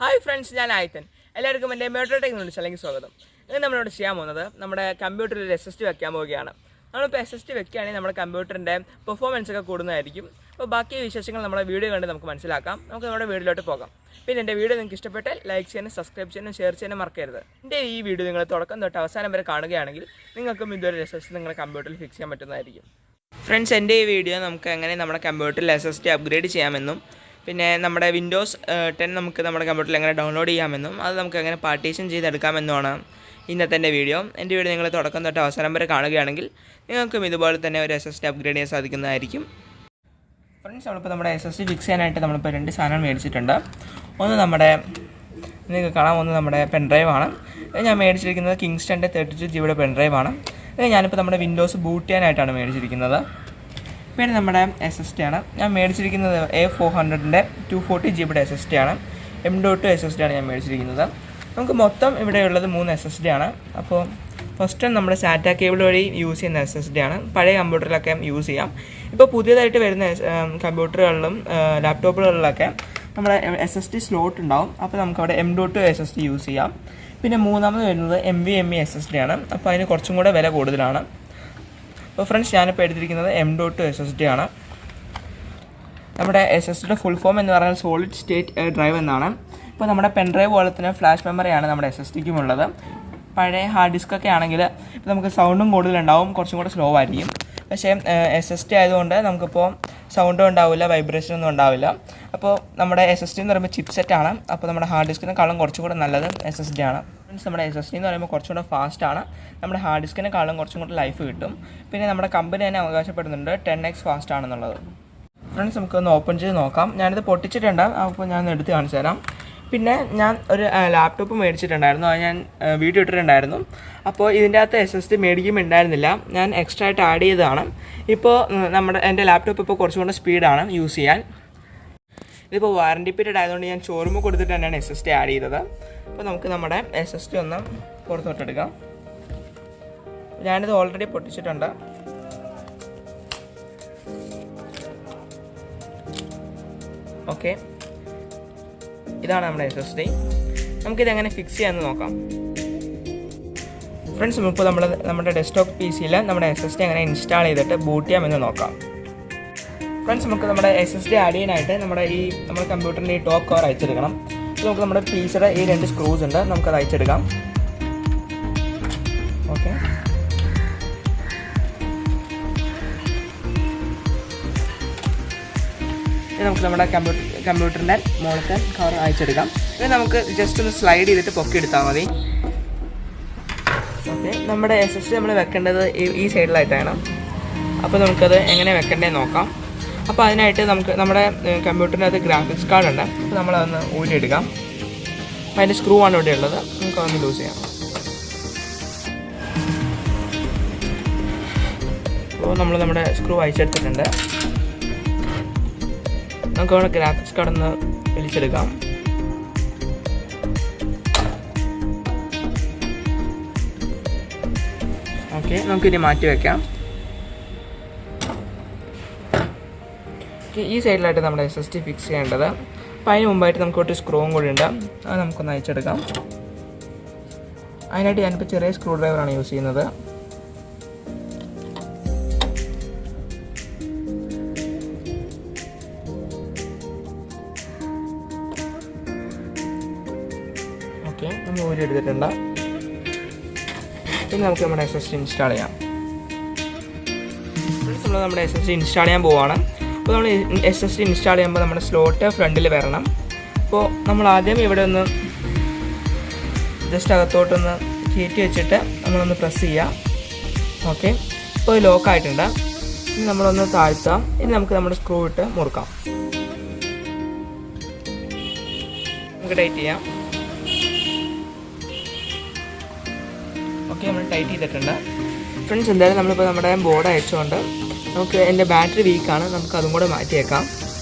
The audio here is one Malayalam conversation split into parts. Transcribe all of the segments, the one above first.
ഹായ് ഫ്രണ്ട്സ്, ഞാൻ ആയിത്തൻ. എല്ലാവർക്കും എൻ്റെ മെട്രോ ടെക്നോളജി അല്ലെങ്കിൽ സ്വാഗതം. ഇന്ന് നമ്മളോട് ചെയ്യാൻ പോകുന്നത് നമ്മുടെ കമ്പ്യൂട്ടറിൽ ഒരു SSD വെക്കാൻ പോവുകയാണ്. നമ്മളിപ്പോൾ SSD വെക്കുകയാണെങ്കിൽ നമ്മുടെ കമ്പ്യൂട്ടറിൻ്റെ പെർഫോമൻസ് ഒക്കെ കൂടുന്നതായിരിക്കും. അപ്പോൾ ബാക്കി വിശേഷങ്ങൾ നമ്മുടെ വീഡിയോ കണ്ട് നമുക്ക് മനസ്സിലാക്കാം. നമുക്ക് നമ്മുടെ വീഡിയോയിലോട്ട് പോകാം. പിന്നെ എൻ്റെ വീഡിയോ നിങ്ങൾക്ക് ഇഷ്ടപ്പെട്ടാൽ ലൈക്ക് ചെയ്യാനും സബ്സ്ക്രൈബ് ചെയ്യാനും ഷെയർ ചെയ്യാനും മറക്കരുത്. എൻ്റെ ഈ വീഡിയോ നിങ്ങൾ തുടക്കം തൊട്ട് അവസാനം വരെ കാണുകയാണെങ്കിൽ നിങ്ങൾക്കും ഇതൊരു SSD നിങ്ങളുടെ കമ്പ്യൂട്ടറിൽ ഫിക്സ് ചെയ്യാൻ പറ്റുന്നതായിരിക്കും. ഫ്രണ്ട്സ്, എൻ്റെ ഈ വീഡിയോ നമുക്ക് എങ്ങനെ നമ്മുടെ കമ്പ്യൂട്ടറിൽ SSD അപ്ഗ്രേഡ് ചെയ്യാമെന്നും പിന്നെ നമ്മുടെ വിൻഡോസ് 10 നമുക്ക് നമ്മുടെ കമ്പ്യൂട്ടറിൽ എങ്ങനെ ഡൗൺലോഡ് ചെയ്യാമെന്നും അത് നമുക്ക് എങ്ങനെ പാർട്ടീഷൻ ചെയ്തെടുക്കാമെന്നുമാണ് ഇന്നത്തെ എൻ്റെ വീഡിയോ. എൻ്റെ വീഡിയോ നിങ്ങൾ തുടക്കം തൊട്ട് അവസാനം വരെ കാണുകയാണെങ്കിൽ നിങ്ങൾക്കും ഇതുപോലെ തന്നെ ഒരു SSD അപ്ഗ്രേഡ് ചെയ്യാൻ സാധിക്കുന്നതായിരിക്കും. ഫ്രണ്ട്സ്, നമ്മളിപ്പോൾ നമ്മുടെ SSD ഫിക്സ് ചെയ്യാനായിട്ട് നമ്മളിപ്പോൾ രണ്ട് സാധനം മേടിച്ചിട്ടുണ്ട്. ഒന്ന് നിങ്ങൾക്ക് കാണാം, ഒന്ന് നമ്മുടെ പെൻഡ്രൈവാണ്. ഞാൻ മേടിച്ചിരിക്കുന്നത് കിങ്സ്റ്റൻ്റെ 32 GB പെൻഡ്രൈവാണ്. ഞാനിപ്പോൾ നമ്മുടെ വിൻഡോസ് ബൂട്ട് ചെയ്യാനായിട്ടാണ് മേടിച്ചിരിക്കുന്നത്. പിന്നെ നമ്മുടെ SSD ആണ്. ഞാൻ മേടിച്ചിരിക്കുന്നത് A400ൻ്റെ 240 GB SSD ആണ്. M.2 SSD ആണ് ഞാൻ മേടിച്ചിരിക്കുന്നത്. നമുക്ക് മൊത്തം ഇവിടെയുള്ളത് 3 SSD ആണ്. അപ്പോൾ ഫസ്റ്റ് നമ്മുടെ സാറ്റ കേബിൾ വഴി യൂസ് ചെയ്യുന്ന SSD ആണ്. പഴയ കമ്പ്യൂട്ടറിലൊക്കെ യൂസ് ചെയ്യാം. ഇപ്പോൾ പുതിയതായിട്ട് വരുന്ന കമ്പ്യൂട്ടറുകളിലും ലാപ്ടോപ്പുകളിലൊക്കെ നമ്മുടെ SSD സ്ലോട്ട് ഉണ്ടാവും. അപ്പോൾ നമുക്കവിടെ M.2 SSD യൂസ് ചെയ്യാം. പിന്നെ മൂന്നാമത് വരുന്നത് NVMe SSD ആണ്. അപ്പോൾ അതിന് കുറച്ചും കൂടെ വില കൂടുതലാണ്. അപ്പോൾ ഫ്രണ്ട്സ്, ഞാനിപ്പോൾ എടുത്തിരിക്കുന്നത് M.2 SSD ആണ്. നമ്മുടെ SSDയുടെ ഫുൾ ഫോം എന്ന് പറഞ്ഞാൽ സോളിഡ് സ്റ്റേറ്റ് ഡ്രൈവ് എന്നാണ്. ഇപ്പോൾ നമ്മുടെ പെൻഡ്രൈവ് പോലെ തന്നെ ഫ്ലാഷ് മെമ്മറിയാണ് നമ്മുടെ SSDക്കും ഉള്ളത്. പഴയ ഹാർഡ് ഡിസ്കൊക്കെ ആണെങ്കിൽ നമുക്ക് സൗണ്ടും കൂടുതലുണ്ടാവും, കുറച്ചും കൂടെ സ്ലോ ആയിരിക്കും. പക്ഷേ SSD ആയതുകൊണ്ട് നമുക്കിപ്പോൾ സൗണ്ടും ഉണ്ടാവില്ല, വൈബ്രേഷനൊന്നും ഉണ്ടാവില്ല. അപ്പോൾ നമ്മുടെ SSD എന്ന് പറയുമ്പോൾ ചിപ്സെറ്റാണ്. അപ്പോൾ നമ്മുടെ ഹാർഡ് ഡിസ്കിനെക്കാളും കുറച്ചും കൂടെ നല്ലത് SSD ആണ്. ഫ്രണ്ട്സ്, നമ്മുടെ SSD എന്ന് പറയുമ്പോൾ കുറച്ചും കൂടെ ഫാസ്റ്റാണ്. നമ്മുടെ ഹാർഡ് ഡിസ്കിനെക്കാളും കുറച്ചും കൂടെ ലൈഫ് കിട്ടും. പിന്നെ നമ്മുടെ കമ്പനി തന്നെ അവകാശപ്പെടുന്നുണ്ട് 10x ഫാസ്റ്റ് ആണെന്നുള്ളത്. ഫ്രണ്ട്സ്, നമുക്കൊന്ന് ഓപ്പൺ ചെയ്ത് നോക്കാം. ഞാനിത് പൊട്ടിച്ചിട്ടുണ്ട്. അപ്പോൾ ഞാൻ എടുത്ത് കാണിച്ചു തരാം. പിന്നെ ഞാൻ ഒരു ലാപ്ടോപ്പ് മേടിച്ചിട്ടുണ്ടായിരുന്നു. അത് ഞാൻ വീഡിയോ ഇട്ടിട്ടുണ്ടായിരുന്നു. അപ്പോൾ ഇതിൻ്റെ അകത്ത് SSD മേടിക്കുമ്പോൾ ഉണ്ടായിരുന്നില്ല, ഞാൻ എക്സ്ട്രാ ആയിട്ട് ആഡ് ചെയ്തതാണ്. ഇപ്പോൾ എൻ്റെ ലാപ്ടോപ്പ് ഇപ്പോൾ കുറച്ചും കൂടെ സ്പീഡാണ് യൂസ് ചെയ്യാൻ. ഇതിപ്പോൾ വാറണ്ടി പീരീഡ് ആയതുകൊണ്ട് ഞാൻ ഷോറൂമിൽ കൊടുത്തിട്ട് തന്നെയാണ് SSD ആഡ് ചെയ്തത്. അപ്പോൾ നമുക്ക് നമ്മുടെ SSD ഒന്ന് പുറത്തോട്ടെടുക്കാം. ഞാനിത് ഓൾറെഡി പൊട്ടിച്ചിട്ടുണ്ട്. ഓക്കെ, ഇതാണ് നമ്മുടെ SSD. നമുക്കിതെങ്ങനെ ഫിക്സ് ചെയ്യാമെന്ന് നോക്കാം. ഫ്രണ്ട്സ്, ഇപ്പോൾ നമ്മുടെ ഡെസ്ക്ടോപ്പ് PC-യിൽ നമ്മുടെ SSD എങ്ങനെ ഇൻസ്റ്റാൾ ചെയ്തിട്ട് ബൂട്ട് ചെയ്യാമെന്ന് നോക്കാം. ഫ്രണ്ട്സ്, നമുക്ക് നമ്മുടെ SSD ആഡ് ചെയ്യാനായിട്ട് നമ്മുടെ കമ്പ്യൂട്ടറിൻ്റെ ഈ ടോപ്പ് കവർ അയച്ചെടുക്കണം. അപ്പോൾ നമുക്ക് നമ്മുടെ PC-യുടെ ഈ 2 സ്ക്രൂസ് ഉണ്ട്, നമുക്കത് അയച്ചെടുക്കാം. ഓക്കെ, നമുക്ക് നമ്മുടെ കമ്പ്യൂട്ടറിൻ്റെ മുകളിലത്തെ കവർ അയച്ചെടുക്കാം. ഇത് നമുക്ക് ജസ്റ്റ് ഒന്ന് സ്ലൈഡ് ചെയ്തിട്ട് പൊക്കിയെടുത്താൽ മതി. ഓക്കെ, നമ്മുടെ SSD നമ്മൾ വെക്കേണ്ടത് ഈ സൈഡിലായിട്ടാണ്. അപ്പോൾ നമുക്കത് എങ്ങനെ വെക്കേണ്ടതെന്ന് നോക്കാം. അപ്പോൾ അതിനായിട്ട് നമ്മുടെ കമ്പ്യൂട്ടറിനകത്ത് ഗ്രാഫിക്സ് കാർഡ് ഉണ്ട്. അപ്പോൾ നമ്മളതൊന്ന് ഊരിയെടുക്കാം. അപ്പോൾ അതിൻ്റെ സ്ക്രൂ ആണ് ഇവിടെ ഉള്ളത്, നമുക്കതൊന്ന് ലൂസ് ചെയ്യാം. അപ്പോൾ നമ്മൾ നമ്മുടെ സ്ക്രൂ അയച്ചെടുത്തിട്ടുണ്ട്. നമുക്ക് അവിടെ ഗ്രാഫിക്സ് കാർഡ് ഒന്ന് വലിച്ചെടുക്കാം. ഓക്കെ, നമുക്കിനി മാറ്റി വയ്ക്കാം. ഈ സൈഡിലായിട്ട് നമ്മുടെ SSD ഫിക്സ് ചെയ്യേണ്ടത്. അപ്പോൾ അതിന് മുമ്പായിട്ട് നമുക്ക് ഒരു സ്ക്രൂവും കൂടി ഉണ്ട്, അത് നമുക്കൊന്ന് അയച്ചെടുക്കാം. അതിനായിട്ട് ഞാനിപ്പോൾ ചെറിയ സ്ക്രൂ ഡ്രൈവറാണ് യൂസ് ചെയ്യുന്നത്. ഓക്കെ, നമ്മൾ ഊരി എടുത്തിട്ടുണ്ട്. ഇനി നമുക്ക് നമ്മുടെ SSD ഇൻസ്റ്റാൾ ചെയ്യാം. നമ്മൾ നമ്മുടെ SSD ഇൻസ്റ്റാൾ ചെയ്യാൻ പോവുകയാണ്. അപ്പോൾ നമ്മൾ SSD ഇൻസ്റ്റാൾ ചെയ്യുമ്പോൾ നമ്മുടെ സ്ലോട്ട് ഫ്രണ്ടിൽ വരണം. അപ്പോൾ നമ്മൾ ആദ്യം ഇവിടെ ഒന്ന് ജസ്റ്റ് അകത്തോട്ടൊന്ന് കയറ്റി വെച്ചിട്ട് നമ്മളൊന്ന് പ്രസ് ചെയ്യാം. ഓക്കെ, ഇപ്പോൾ ലോക്കായിട്ടുണ്ട്. ഇനി നമ്മളൊന്ന് താഴ്ത്താം. ഇനി നമുക്ക് നമ്മുടെ സ്ക്രൂ ഇട്ട് മുറുക്കാം. നമുക്ക് ടൈറ്റ് ചെയ്യാം. ഓക്കെ, നമ്മൾ ടൈറ്റ് ചെയ്തിട്ടുണ്ട്. ഫ്രണ്ട്സ്, എന്തായാലും നമ്മളിപ്പോൾ നമ്മുടെ ബോർഡ് അയച്ചുകൊണ്ട് നമുക്ക് എൻ്റെ ബാറ്ററി വീക്കാണ്, നമുക്ക് അതും കൂടെ മാറ്റിയേക്കാം.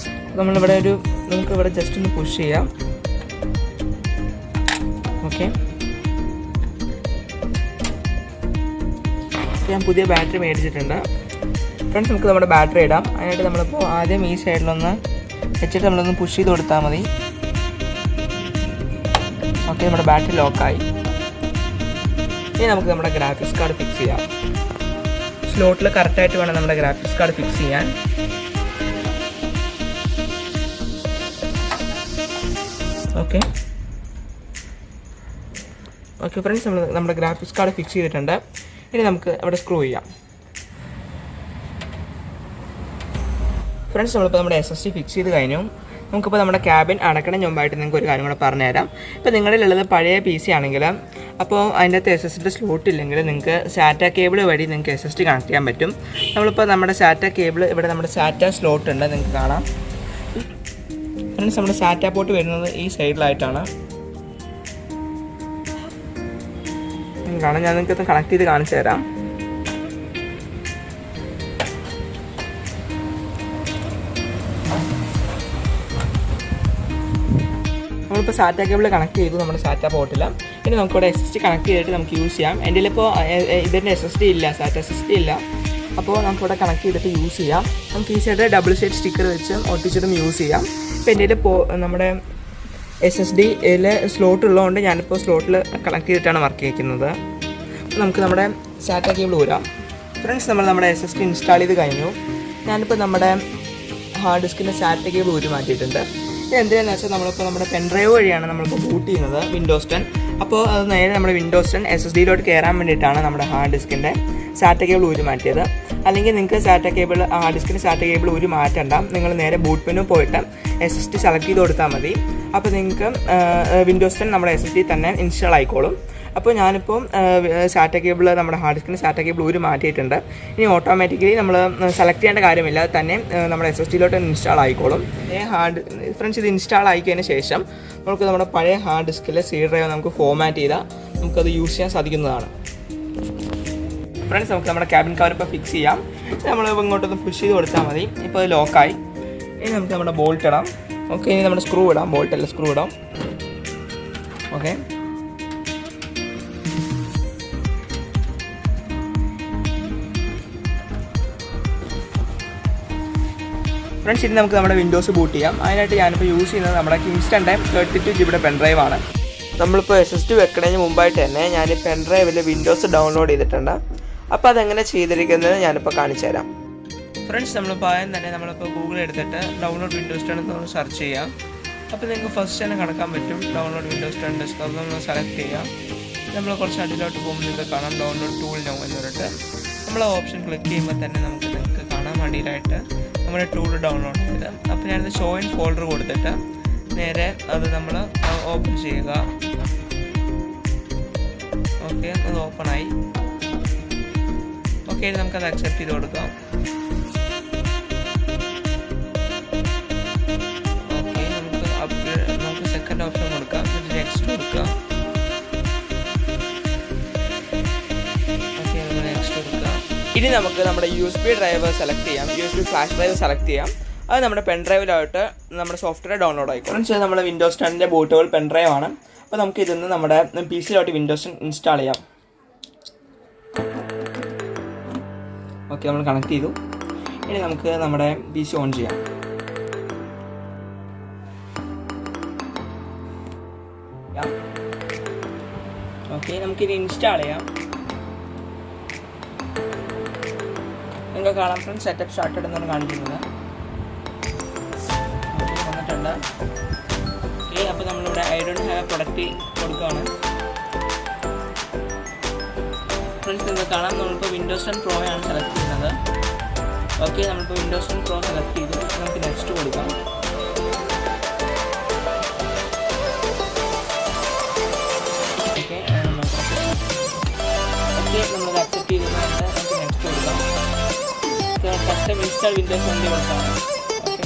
നമുക്കിവിടെ ജസ്റ്റ് ഒന്ന് പുഷ് ചെയ്യാം. ഓക്കെ, ഞാൻ പുതിയ ബാറ്ററി മേടിച്ചിട്ടുണ്ട്. ഫ്രണ്ട്സ്, നമുക്ക് നമ്മുടെ ബാറ്ററി ഇടാം. അതിനായിട്ട് നമ്മളിപ്പോൾ ആദ്യം ഈ സൈഡിലൊന്ന് വെച്ചിട്ട് നമ്മളൊന്ന് പുഷ് ചെയ്ത് കൊടുത്താൽ മതി. ഓക്കെ, നമ്മുടെ ബാറ്ററി ലോക്കായി. ഇനി നമുക്ക് നമ്മുടെ ഗ്രാഫിക്സ് കാർഡ് ഫിക്സ് ചെയ്യാം. സ്ലോട്ടിൽ കറക്റ്റായിട്ട് വേണം നമ്മുടെ ഗ്രാഫിക്സ് കാർഡ് ഫിക്സ് ചെയ്യാൻ. ഓക്കെ ഫ്രണ്ട്സ്, നമ്മുടെ ഗ്രാഫിക്സ് കാർഡ് ഫിക്സ് ചെയ്തിട്ടുണ്ട്. ഇനി നമുക്ക് അവിടെ സ്ക്രൂ ചെയ്യാം. ഫ്രണ്ട്സ്, നമ്മളിപ്പോൾ നമ്മുടെ SSD ഫിക്സ് ചെയ്ത് കഴിഞ്ഞു. നമുക്കിപ്പോൾ നമ്മുടെ ക്യാബിൻ അടക്കണതിന് മുമ്പായിട്ട് നിങ്ങൾക്ക് ഒരു കാര്യം കൂടെ പറഞ്ഞുതരാം. ഇപ്പോൾ നിങ്ങളിലുള്ളത് പഴയ PC ആണെങ്കിൽ അപ്പോൾ അതിൻ്റെ അകത്ത് SSD സ്ലോട്ട് ഇല്ലെങ്കിൽ നിങ്ങൾക്ക് സാറ്റ കേബിൾ വഴി നിങ്ങൾക്ക് SSD കണക്ട് ചെയ്യാൻ പറ്റും. നമ്മളിപ്പോൾ നമ്മുടെ സാറ്റ കേബിൾ ഇവിടെ നമ്മുടെ സാറ്റ സ്ലോട്ട് ഉണ്ട്, നിങ്ങൾക്ക് കാണാം. ഫ്രണ്ട്സ്, നമ്മുടെ സാറ്റ പോർട്ട് വരുന്നത് ഈ സൈഡിലായിട്ടാണ് കാണാം. ഞാൻ നിങ്ങൾക്ക് കണക്ട് ചെയ്ത് കാണിച്ചു തരാം. നമ്മളിപ്പോൾ സാറ്റ കേബിൾ കണക്ട് ചെയ്തു നമ്മുടെ സാറ്റ പോർട്ടിൽ. ഇനി നമുക്കിവിടെ SSD കണക്ട് ചെയ്തിട്ട് നമുക്ക് യൂസ് ചെയ്യാം. എൻ്റെ ഇപ്പോൾ ഇതിൻ്റെ SSD ഇല്ല, സാറ്റ SSD ഇല്ല. അപ്പോൾ നമുക്കിവിടെ കണക്ട് ചെയ്തിട്ട് യൂസ് ചെയ്യാം. നമുക്ക് ഈ സൈഡ് ഡബിൾ സൈഡ് സ്റ്റിക്കർ വെച്ച് ഒട്ടിച്ചിട്ടും യൂസ് ചെയ്യാം. ഇപ്പോൾ എൻ്റെ നമ്മുടെ SSDയിൽ സ്ലോട്ട് ഉള്ളതുകൊണ്ട് ഞാനിപ്പോൾ സ്ലോട്ടിൽ കണക്ട് ചെയ്തിട്ടാണ് വർക്ക് ചെയ്യിക്കുന്നത്. നമുക്ക് നമ്മുടെ സാറ്റ കേബിൾ ഊരാം. ഫ്രണ്ട്സ്, നമ്മുടെ SSD ഇൻസ്റ്റാൾ ചെയ്ത് കഴിഞ്ഞു. ഞാനിപ്പോൾ നമ്മുടെ ഹാർഡ് ഡിസ്കിൻ്റെ സാറ്റ കേബിൾ ഊരി മാറ്റിയിട്ടുണ്ട്. ഇത് എന്തിനാണെന്ന് വെച്ചാൽ നമ്മളിപ്പോൾ നമ്മുടെ പെൻഡ്രൈവ് വഴിയാണ് നമ്മളിപ്പോൾ ബൂട്ട് ചെയ്യുന്നത് വിൻഡോസ് 10. അപ്പോൾ അത് നേരെ നമ്മുടെ വിൻഡോസ് 10 SSDയിലോട്ട് കയറാൻ വേണ്ടിയിട്ടാണ് നമ്മുടെ ഹാർഡ് ഡിസ്കിൻ്റെ സാറ്റ കേബിൾ ഊരി മാറ്റിയത്. അല്ലെങ്കിൽ നിങ്ങൾക്ക് സാറ്റ കേബിൾ ഹാർഡ് ഡിസ്കിൻ്റെ സാറ്റ കേബിൾ ഊരി മാറ്റണ്ട. നിങ്ങൾ നേരെ ബൂട്ട് മെനു പോയിട്ട് SSD സെലക്ട് ചെയ്ത് കൊടുത്താൽ മതി. അപ്പോൾ നിങ്ങൾക്ക് വിൻഡോസ് 10 നമ്മുടെ SSD തന്നെ ഇൻസ്റ്റാൾ ആയിക്കോളും. അപ്പോൾ ഞാനിപ്പോൾ സാറ്റ കേബിൾ നമ്മുടെ ഹാർഡ് ഡിസ്കിന് സാറ്റ കേബിൾ ഊരി മാറ്റിയിട്ടുണ്ട്. ഇനി ഓട്ടോമാറ്റിക്കലി നമ്മൾ സെലക്ട് ചെയ്യേണ്ട കാര്യമില്ല, തന്നെ നമ്മുടെ SSDയിലോട്ട് ഇൻസ്റ്റാൾ ആയിക്കോളും. ഫ്രണ്ട്സ്, ഇത് ഇൻസ്റ്റാൾ ആയിക്കതിന് ശേഷം നമുക്ക് നമ്മുടെ പഴയ ഹാർഡ് ഡിസ്കിലെ C ഡ്രൈവ് നമുക്ക് ഫോർമാറ്റ് ചെയ്താൽ നമുക്കത് യൂസ് ചെയ്യാൻ സാധിക്കുന്നതാണ്. ഫ്രണ്ട്സ്, നമുക്ക് നമ്മുടെ ക്യാബിൻ കവർ ഇപ്പോൾ ഫിക്സ് ചെയ്യാം. നമ്മൾ ഇങ്ങോട്ടൊന്ന് പുഷ് ചെയ്ത് കൊടുത്താൽ മതി. ഇപ്പോൾ അത് ലോക്കായി. ഇനി നമുക്ക് നമ്മുടെ ബോൾട്ട് ഇടാം. ഓക്കെ, ഇനി നമ്മുടെ സ്ക്രൂ ഇടാം. ബോൾട്ടല്ല, സ്ക്രൂ ഇടാം. ഓക്കെ, ഫ്രണ്ട്സ്, ഇനി നമുക്ക് നമ്മുടെ വിൻഡോസ് ബൂട്ട് ചെയ്യാം. അതിനായിട്ട് ഞാനിപ്പോൾ യൂസ് ചെയ്യുന്നത് നമ്മുടെ കിങ്സ്റ്റൻ്റെ 32 GB പെൻഡ്രൈവാണ്. നമ്മളിപ്പോൾ SSD വെക്കുന്നതിന് മുമ്പായിട്ട് തന്നെ ഞാൻ ഈ പെൻഡ്രൈവിൽ വിൻഡോസ് ഡൗൺലോഡ് ചെയ്തിട്ടുണ്ട്. അപ്പോൾ അതെങ്ങനെ ചെയ്തിരിക്കുന്നത് ഞാനിപ്പോൾ കാണിച്ചു തരാം. ഫ്രണ്ട്സ്, നമ്മളിപ്പോൾ ആദ്യം തന്നെ നമ്മളിപ്പോൾ ഗൂഗിൾ എടുത്തിട്ട് ഡൗൺലോഡ് വിൻഡോസ് 10 എന്ന് സെർച്ച് ചെയ്യാം. അപ്പോൾ നിങ്ങൾക്ക് ഫസ്റ്റ് തന്നെ കടക്കാൻ പറ്റും ഡൗൺലോഡ് വിൻഡോസ് 10 ഡെസ്ക്ടോപ്പ്. നമ്മൾ സെലക്ട് ചെയ്യാം. നമ്മൾ കുറച്ച് അടിയിലോട്ട് പോകുമ്പോൾ നിങ്ങൾക്ക് കാണാം ഡൗൺലോഡ് ടൂൾ നൗ എന്ന് പറഞ്ഞിട്ട്. നമ്മൾ ഓപ്ഷൻ ക്ലിക്ക് ചെയ്യുമ്പോൾ തന്നെ നിങ്ങൾക്ക് കാണാം അടിയിലായിട്ട് നമ്മുടെ ടൂൾ ഡൗൺലോഡ് ചെയ്ത്. അപ്പോൾ ഞാനത് ഷോ ഇൻ ഫോൾഡർ കൊടുത്തിട്ട് നേരെ അത് നമ്മൾ ഓപ്പൺ ചെയ്യുക. ഓക്കെ, അത് ഓപ്പണായി. ഓക്കെ, നമുക്കത് അക്സെപ്റ്റ് ചെയ്ത് കൊടുക്കാം. ഓക്കെ, നമുക്ക് സെക്കൻഡ് ഓപ്ഷൻ കൊടുക്കാം. നെക്സ്റ്റ് കൊടുക്കാം. ഓക്കെ, നമ്മൾ നെക്സ്റ്റ് കൊടുക്കാം. ഇനി നമുക്ക് നമ്മുടെ USB ഡ്രൈവ് സെലക്ട് ചെയ്യാം. USB ഫ്ലാഷ് ഡ്രൈവ് സെലക്ട് ചെയ്യാം. അത് നമ്മുടെ പെൻഡ്രൈവിലായിട്ട് നമ്മുടെ സോഫ്റ്റ്വെയർ ഡൗൺലോഡ് ആയിക്കോളും. നമ്മുടെ വിൻഡോസ് 10 ബൂട്ടബിൾ പെൻഡ്രൈവ് ആണ്. അപ്പോൾ നമുക്ക് ഇതിന്ന് നമ്മുടെ PC-ലോട്ട് വിൻഡോസ് ഇൻസ്റ്റാൾ ചെയ്യാം. ഓക്കെ, നമ്മൾ കണക്ട് ചെയ്തു. ഇനി നമുക്ക് നമ്മുടെ PC ഓൺ ചെയ്യാം. ഓക്കെ, നമുക്കിത് ഇൻസ്റ്റാൾ ചെയ്യാം. നിങ്ങൾക്ക് കാണാം ഫ്രണ്ട്സ്, സെറ്റപ്പ് സ്റ്റാർട്ടഡ് എന്നാണ് കാണിക്കുന്നത്. വന്നിട്ടുണ്ട്. ഓക്കെ, അപ്പോൾ നമ്മളിവിടെ ഐ ഡോണ്ട് ഹാവ് പ്രൊഡക്റ്റ് കൊടുക്കുകയാണ്. ഫ്രണ്ട്സ്, നിങ്ങൾക്ക് കാണാം നമ്മളിപ്പോൾ വിൻഡോസ് 10 Pro ആണ് സെലക്ട് ചെയ്യുന്നത്. ഓക്കെ, നമ്മളിപ്പോൾ വിൻഡോസ് 10 Pro സെലക്ട് ചെയ്തു. നമുക്ക് നെക്സ്റ്റ് കൊടുക്കാം. ഓക്കെ, നമ്മളത് അക്സെപ്റ്റ് ചെയ്തിട്ടുണ്ട്. നമുക്ക് നെക്സ്റ്റ് കൊടുക്കാം. കസ്റ്റം ഇൻസ്റ്റാൾ വിൻഡോസ് 10 കൊടുത്താണ്. ഓക്കെ,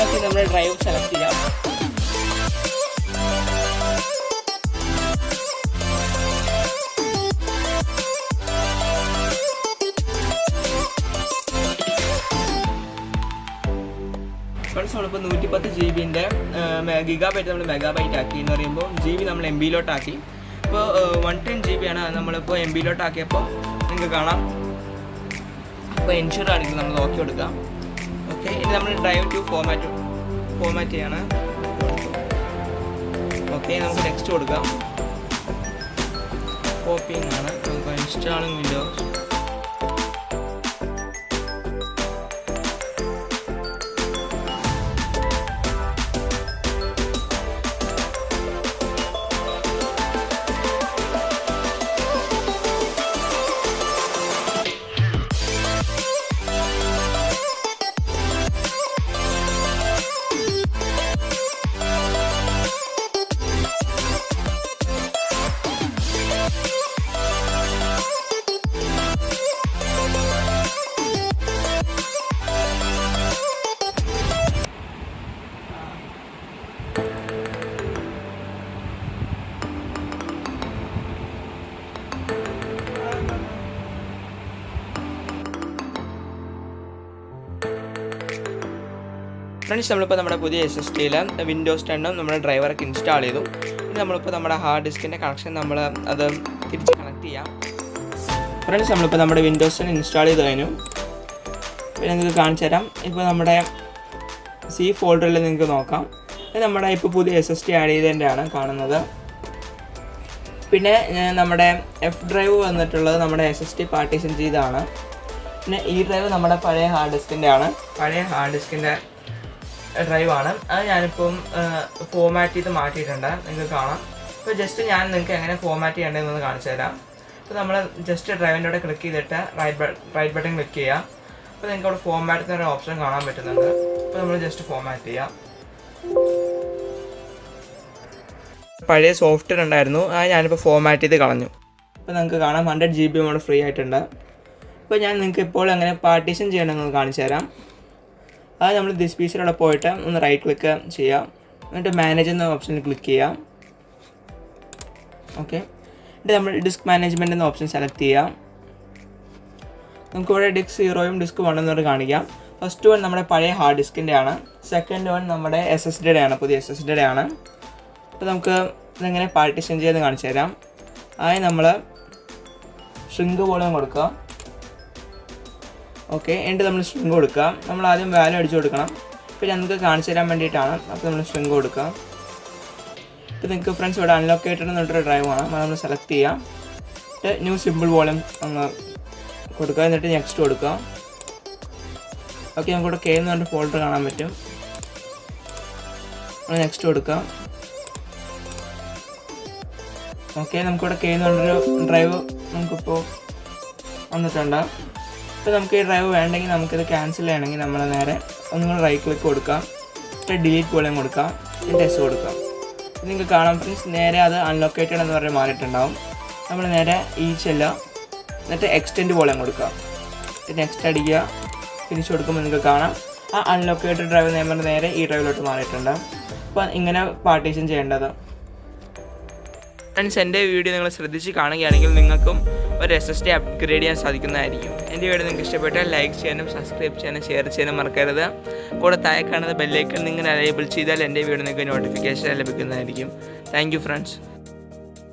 ഓക്കെ, നമ്മുടെ ഡ്രൈവ് സെലക്ട് ചെയ്യാം. ഫ്രണ്ട്സ്, നമ്മളിപ്പോൾ 110 GB ഗിഗാബൈറ്റ് നമ്മൾ മെഗാബൈറ്റ് ആക്കി എന്ന് പറയുമ്പോൾ GB നമ്മൾ MB-ലോട്ടാക്കി. ഇപ്പോൾ 110 GB ആണ് നമ്മളിപ്പോൾ MB-ലോട്ടാക്കിയപ്പോൾ നിങ്ങൾക്ക് കാണാം. അപ്പോൾ എൻഷുർ ആണെങ്കിൽ നമ്മൾ ഓക്കെ കൊടുക്കാം. ഓക്കെ, ഇനി നമ്മൾ ഡ്രൈവ് ടു ഫോർമാറ്റ് ചെയ്യാണ്. ഓക്കെ, നമുക്ക് നെക്സ്റ്റ് കൊടുക്കാം. കോപ്പിംഗ് ആണ്, നമുക്ക് ഇൻസ്റ്റാളിങ് വിൻഡോസ്. ഫ്രണ്ട്സ്, നമ്മളിപ്പോൾ നമ്മുടെ പുതിയ SSDയിൽ വിൻഡോസ് 10 നമ്മുടെ ഡ്രൈവറൊക്കെ ഇൻസ്റ്റാൾ ചെയ്തു. ഇനി നമ്മളിപ്പോൾ നമ്മുടെ ഹാർഡ് ഡിസ്കിൻ്റെ കണക്ഷൻ അത് തിരിച്ച് കണക്ട് ചെയ്യാം. ഫ്രണ്ട്സ്, നമ്മളിപ്പോൾ നമ്മുടെ വിൻഡോസ് 10 ഇൻസ്റ്റാൾ ചെയ്ത് കഴിഞ്ഞു. പിന്നെ നിങ്ങൾക്ക് കാണിച്ചു തരാം. ഇപ്പോൾ നമ്മുടെ C ഫോൾഡറിൽ നിങ്ങൾക്ക് നോക്കാം. ഇത് നമ്മുടെ ഇപ്പോൾ പുതിയ SSD ആഡ് ചെയ്തതിൻ്റെയാണ് കാണുന്നത്. പിന്നെ നമ്മുടെ F ഡ്രൈവ് വന്നിട്ടുള്ളത് നമ്മുടെ SSD പാർട്ടീഷൻ ചെയ്തതാണ്. പിന്നെ ഈ ഡ്രൈവ് നമ്മുടെ പഴയ ഹാർഡ് ഡിസ്കിൻ്റെ ഡ്രൈവാണ്. അത് ഞാനിപ്പം ഫോമാറ്റ് ചെയ്ത് മാറ്റിയിട്ടുണ്ട്, നിങ്ങൾക്ക് കാണാം. അപ്പോൾ ജസ്റ്റ് ഞാൻ നിങ്ങൾക്ക് എങ്ങനെ ഫോമാറ്റ് ചെയ്യേണ്ടതെന്ന് കാണിച്ചു തരാം. അപ്പോൾ നമ്മൾ ജസ്റ്റ് ഡ്രൈവിൻ്റെ അവിടെ ക്ലിക്ക് ചെയ്തിട്ട് റൈറ്റ് ബട്ടൺ ക്ലിക്ക് ചെയ്യാം. അപ്പോൾ നിങ്ങൾക്ക് അവിടെ ഫോമാറ്റ് എന്നൊരു ഓപ്ഷൻ കാണാൻ പറ്റുന്നുണ്ട്. അപ്പോൾ നമ്മൾ ജസ്റ്റ് ഫോമാറ്റ് ചെയ്യാം. പഴയ സോഫ്റ്റ്വെയർ ഉണ്ടായിരുന്നു, അത് ഞാനിപ്പോൾ ഫോമാറ്റ് ചെയ്ത് കളഞ്ഞു. അപ്പോൾ നിങ്ങൾക്ക് കാണാം 100 GB നമ്മൾ ഫ്രീ ആയിട്ടുണ്ട്. അപ്പോൾ ഞാൻ നിങ്ങൾക്ക് ഇപ്പോൾ എങ്ങനെ പാർട്ടീഷൻ ചെയ്യണമെന്ന് കാണിച്ചു തരാം. അത് നമ്മൾ ദിസ് പീസിലൂടെ പോയിട്ട് ഒന്ന് റൈറ്റ് ക്ലിക്ക് ചെയ്യാം. എന്നിട്ട് മാനേജ് എന്ന ഓപ്ഷനിൽ ക്ലിക്ക് ചെയ്യാം. ഓക്കെ, എന്നിട്ട് നമ്മൾ ഡിസ്ക് മാനേജ്മെൻറ്റ് എന്ന ഓപ്ഷൻ സെലക്ട് ചെയ്യാം. നമുക്കിവിടെ ഡിസ്ക് 0 ഡിസ്ക് 1 എന്നോട് കാണിക്കാം. ഫസ്റ്റ് വൺ നമ്മുടെ പഴയ ഹാർഡ് ഡിസ്കിൻ്റെ ആണ്. സെക്കൻഡ് വൺ നമ്മുടെ SSDയുടെ ആണ്, പുതിയ SSDയുടെ ആണ്. അപ്പോൾ നമുക്ക് ഇതെങ്ങനെ പാർട്ടീഷൻ ചെയ്യാമെന്ന് കാണിച്ചു തരാം. ആദ്യം നമ്മൾ ഷ്രിങ്ക് വോളിയം കൊടുക്കുക. ഓക്കെ, എന്നിട്ട് നമ്മൾ സ്ട്രിങ് കൊടുക്കുക. നമ്മൾ ആദ്യം വാല്യൂ അടിച്ചു കൊടുക്കണം. പിന്നെ നമുക്ക് കാണിച്ചു തരാൻ വേണ്ടിയിട്ടാണ്. അപ്പോൾ നമ്മൾ സ്ട്രിങ് കൊടുക്കുക. ഇപ്പോൾ നിങ്ങൾക്ക് ഫ്രണ്ട്സ് ഇവിടെ അൺലോക്കേറ്റഡ് എന്നിട്ടൊരു ഡ്രൈവ് ആണ്, അത് നമ്മൾ സെലക്ട് ചെയ്യാം. എന്നിട്ട് ന്യൂ സിമ്പിൾ വോളിയം ഒന്ന് കൊടുക്കുക. എന്നിട്ട് നെക്സ്റ്റ് കൊടുക്കുക. ഓക്കെ, നമുക്കിവിടെ K എന്ന് പറഞ്ഞ ഫോൾഡർ കാണാൻ പറ്റും. നെക്സ്റ്റ് കൊടുക്കുക. ഓക്കെ, നമുക്കിവിടെ K എന്ന് പറഞ്ഞൊരു ഡ്രൈവ് നമുക്കിപ്പോൾ വന്നിട്ടുണ്ട്. ഇപ്പോൾ നമുക്ക് ഈ ഡ്രൈവ് വേണ്ടെങ്കിൽ നമുക്കിത് ക്യാൻസൽ ചെയ്യണമെങ്കിൽ നമ്മൾ നേരെ ഒന്നുകൂടെ റൈറ്റ് ക്ലിക്ക് കൊടുക്കാം. എന്നിട്ട് ഡിലീറ്റ് വോളിയം കൊടുക്കാം. എന്നിട്ട് S കൊടുക്കാം. നിങ്ങൾക്ക് കാണാം ഫ്രണ്ട്സ്, നേരെ അത് അൺലോക്കേറ്റഡ് എന്ന് പറഞ്ഞ് മാറിയിട്ടുണ്ടാവും. നമ്മൾ നേരെ ഈ ചെല്ലുക. എന്നിട്ട് എക്സ്റ്റെൻഡ് വോളിയം കൊടുക്കുക. നെക്സ്റ്റ് അടിക്കുക. തിരിച്ചു കൊടുക്കുമ്പോൾ നിങ്ങൾക്ക് കാണാം ആ അൺലോക്കേറ്റഡ് ഡ്രൈവ് നേരെ ഈ ഡ്രൈവിലോട്ട് മാറിയിട്ടുണ്ട്. അപ്പോൾ ഇങ്ങനെ പാർട്ടീഷൻ ചെയ്യേണ്ടത്. ഫ്രണ്ട്സ്, എൻ്റെ വീഡിയോ നിങ്ങൾ ശ്രദ്ധിച്ച് കാണുകയാണെങ്കിൽ നിങ്ങൾക്കും ഒരു SSD അപ്ഗ്രേഡ് ചെയ്യാൻ സാധിക്കുന്നതായിരിക്കും. എൻ്റെ വീഡിയോ നിങ്ങൾക്ക് ഇഷ്ടപ്പെട്ടാൽ ലൈക്ക് ചെയ്യാനും സബ്സ്ക്രൈബ് ചെയ്യാനും ഷെയർ ചെയ്യാനും മറക്കരുത്. കൂടെ താഴെ കാണുന്ന ബെല്ലൈക്കൺ നിങ്ങൾ എനേബിൾ ചെയ്താൽ എൻ്റെ വീഡിയോ നിങ്ങൾക്ക് നോട്ടിഫിക്കേഷൻ ലഭിക്കുന്നതായിരിക്കും. Thank you friends.